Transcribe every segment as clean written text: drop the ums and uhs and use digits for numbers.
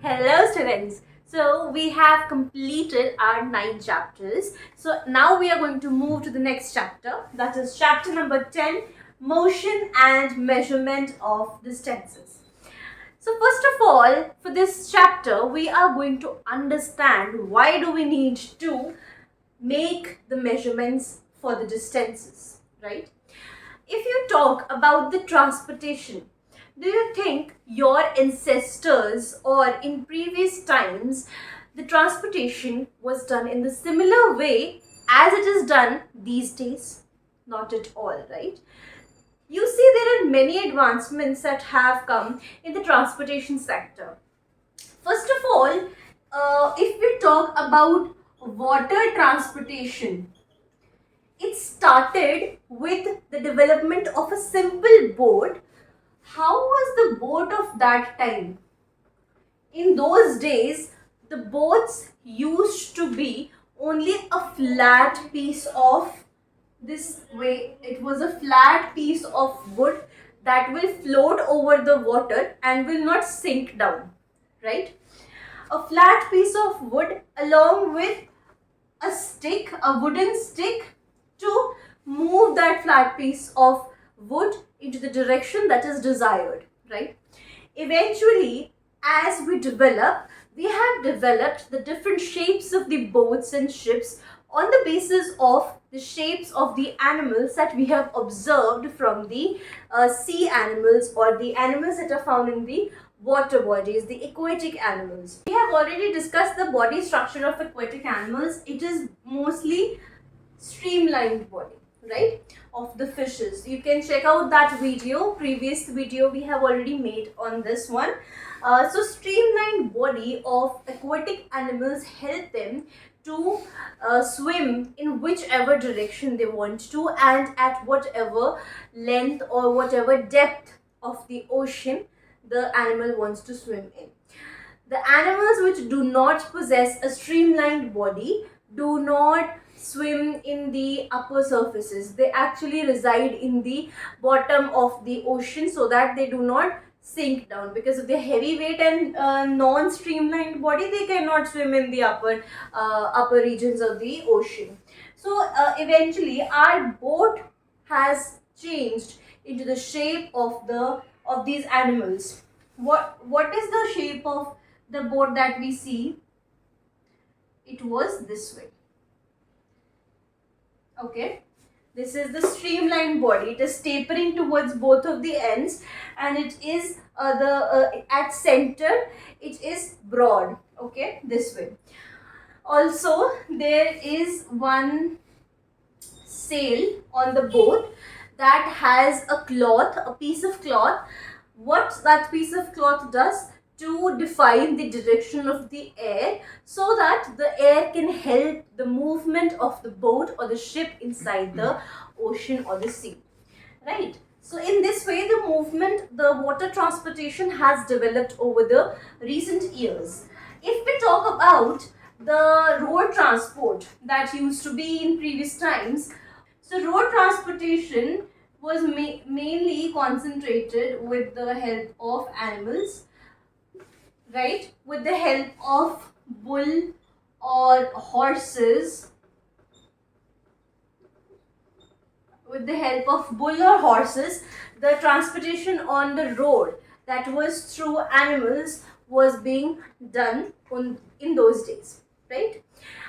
Hello students. So we have completed our 9 chapters. So now we are going to move to the next chapter. That is chapter number 10, motion and measurement of distances. So first of all, for this chapter, we are going to understand why do we need to make the measurements for the distances, right? If you talk about the transportation, do you think your ancestors or in previous times the transportation was done in the similar way as it is done these days? Not at all, right? You see, there are many advancements that have come in the transportation sector. First of all, if we talk about water transportation, it started with the development of a simple boat. How was the boat of that time? In those days, the boats used to be only a flat piece of this way. It was a flat piece of wood that will float over the water and will not sink down, right? A flat piece of wood along with a stick, a wooden stick, to move that flat piece of wood into the direction that is desired, right? Eventually, as we have developed the different shapes of the boats and ships on the basis of the shapes of the animals that we have observed from the sea animals or the animals that are found in the water bodies, the aquatic animals. We have already discussed the body structure of aquatic animals. It is mostly streamlined body, right, of the fishes. You can check out that video, previous video we have already made on this one. So streamlined body of aquatic animals help them to swim in whichever direction they want to and at whatever length or whatever depth of the ocean the animal wants to swim in. The animals which do not possess a streamlined body do not swim in the upper surfaces. They actually reside in the bottom of the ocean so that they do not sink down, because of their heavy weight and non-streamlined body, they cannot swim in the upper regions of the ocean. So eventually our boat has changed into the shape of these animals. What is the shape of the boat that we see? It was this way. Okay, this is the streamlined body. It is tapering towards both of the ends, and it is at center it is broad. Okay, this way. Also, there is one sail on the boat that has a cloth, a piece of cloth. What that piece of cloth does, to define the direction of the air so that the air can help the movement of the boat or the ship inside the ocean or the sea, right? So in this way, the water transportation has developed over the recent years. If we talk about the road transport that used to be in previous times, so road transportation was mainly concentrated with the help of animals, right? With the help of bull or horses. With the help of bull or horses, the transportation on the road that was through animals was being done in those days, right?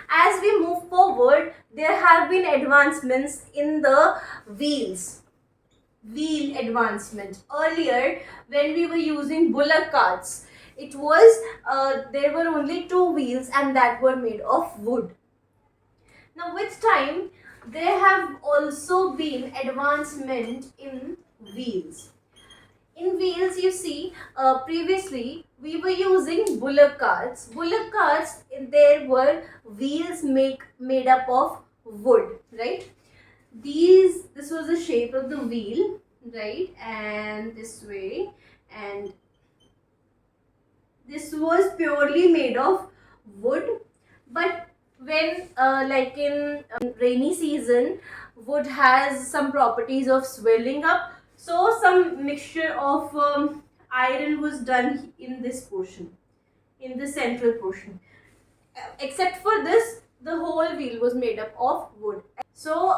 As we move forward, there have been advancements in the wheel advancement. Earlier, when we were using bullock carts, it was there were only 2 wheels and that were made of wood. Now with time, there have also been advancement in wheels. In wheels, you see, previously we were using bullock carts. Bullock carts, there were wheels made up of wood, right? This was the shape of the wheel, right? And this way, and this was purely made of wood. But when like in rainy season, wood has some properties of swelling up, so some mixture of iron was done in this portion, in the central portion. Except for this, the whole wheel was made up of wood. So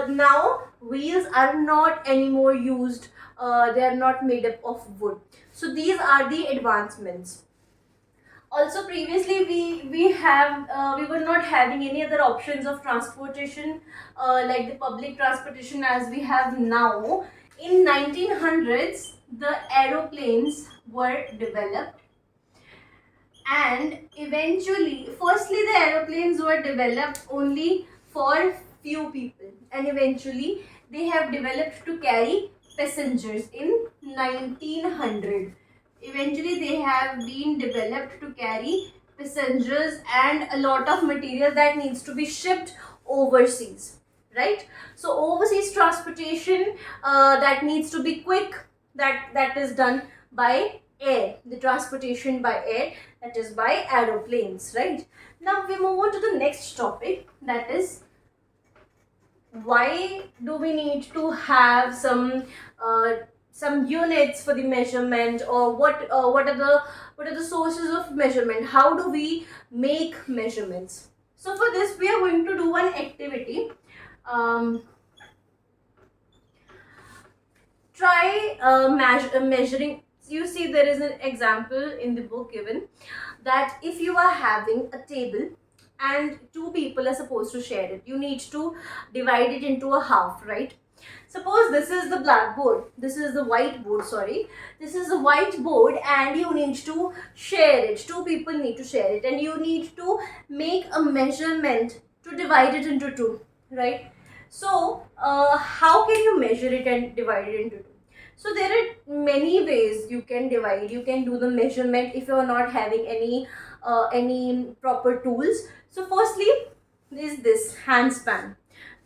now wheels are not anymore used, they are not made up of wood. So these are the advancements. Also previously we were not having any other options of transportation like the public transportation as we have now. In 1900s the aeroplanes were developed, and eventually, firstly the aeroplanes were developed only for few people, and eventually they have developed to carry passengers in 1900. Eventually they have been developed to carry passengers and a lot of material that needs to be shipped overseas, right? So overseas transportation that needs to be quick, that is done by air, the transportation by air, that is by aeroplanes, right? Now we move on to the next topic, that is why do we need to have some units for the measurement, or what are the sources of measurement, how do we make measurements. So for this we are going to do one activity. Try measuring. You see there is an example in the book given that if you are having a table and two people are supposed to share it, you need to divide it into a half, right? Suppose this is the blackboard, this is the whiteboard, sorry, this is the whiteboard, and you need to share it, two people need to share it, and you need to make a measurement to divide it into two, right? So how can you measure it and divide it into two? So there are many ways you can divide, you can do the measurement if you are not having any proper tools. So firstly is this hand span,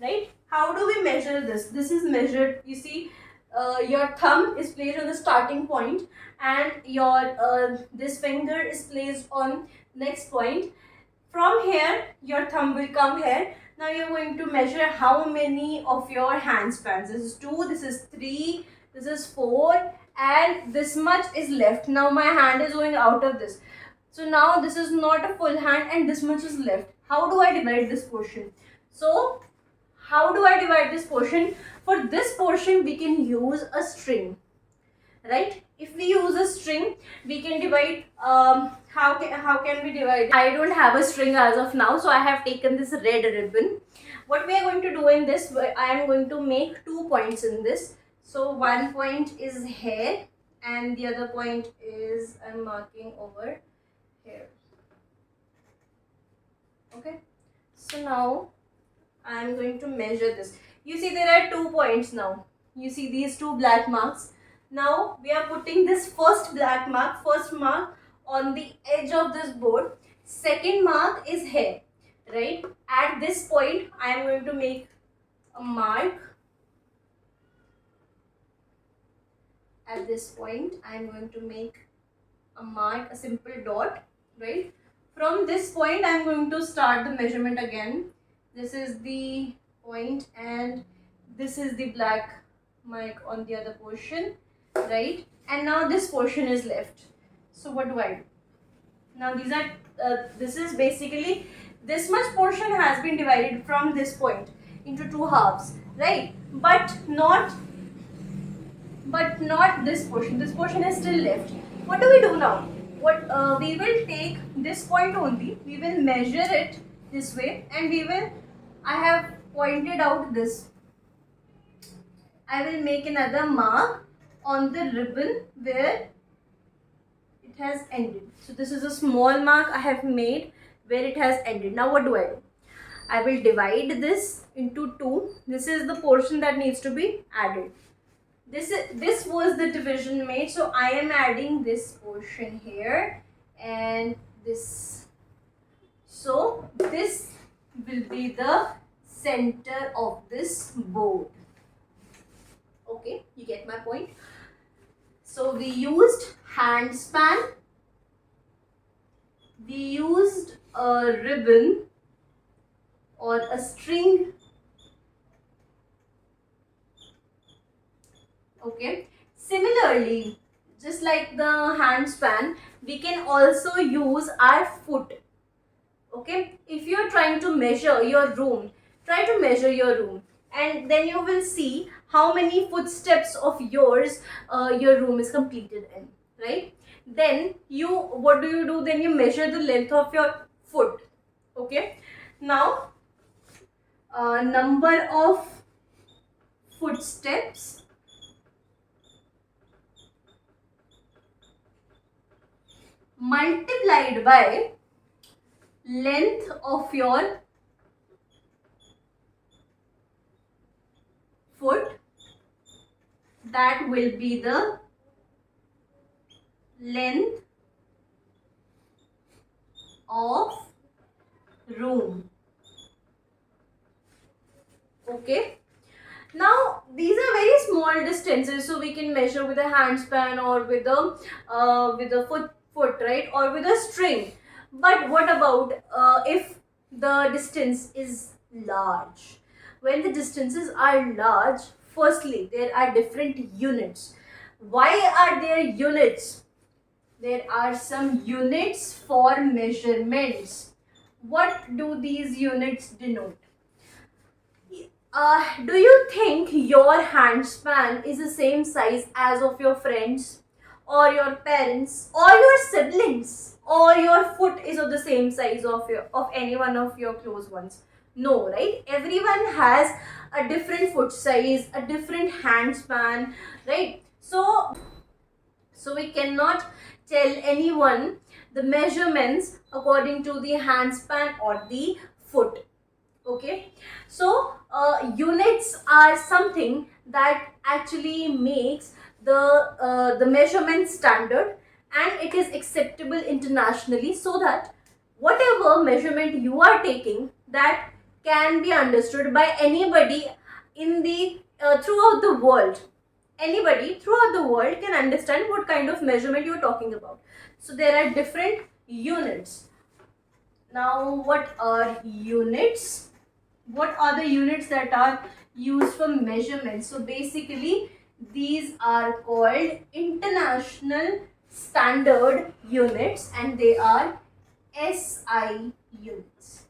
right? How do we measure this? This is measured, you see, your thumb is placed on the starting point, and your this finger is placed on next point. From here your thumb will come here. Now you're going to measure how many of your hand spans. This is 2, this is 3, this is 4, and this much is left. Now my hand is going out of this, so now this is not a full hand and this much is left. How do I divide this portion? So how do I divide this portion? For this portion we can use a string, right? If we use a string we can divide. How can we divide? I don't have a string as of now, so I have taken this red ribbon. What we are going to do in this, I am going to make 2 points in this. So one point is here and the other point is I'm marking over here. Okay, so now I am going to measure this. You see there are 2 points now. You see these 2 black marks. Now we are putting this first black mark, first mark on the edge of this board. Second mark is here, right? At this point I am going to make a mark. At this point I am going to make a mark, a simple dot, right? From this point I am going to start the measurement again. This is the point and this is the black mark on the other portion, right? And now this portion is left. So what do I do? Now these are this is basically, this much portion has been divided from this point into 2 halves, right? But not this portion. This portion is still left. What do we do now? We will take this point only, we will measure it this way, and I have pointed out this. I will make another mark on the ribbon where it has ended. So this is a small mark I have made where it has ended. Now what do? I will divide this into 2. This is the portion that needs to be added. This was the division made, so I am adding this portion here and this. So this will be the center of this board. Okay, you get my point? So we used hand span, we used a ribbon or a string. Okay, similarly just like the hand span, we can also use our foot. Okay, if you're trying to measure your room, try to measure your room, and then you will see how many footsteps of yours your room is completed in, right? Then you, what do? Then you measure the length of your foot. Okay, now number of footsteps multiplied by length of your foot, that will be the length of room. Okay, now these are very small distances, so we can measure with a handspan or with a foot, right, or with a string. But what about if the distance is large? When the distances are large, firstly there are different units. Why are there units? There are some units for measurements. What do these units denote? Do you think your handspan is the same size as of your friends or your parents or your siblings, or your foot is of the same size of any one of your close ones? No, right? Everyone has a different foot size, a different handspan, right? So we cannot tell anyone the measurements according to the handspan or the foot. Okay, so units are something that actually makes the measurement standard, and it is acceptable internationally, so that whatever measurement you are taking, that can be understood by anybody in the throughout the world. Anybody throughout the world can understand what kind of measurement you are talking about. So there are different units. Now, what are units? What are the units that are used for measurement? So basically these are called international standard units, and they are SI units.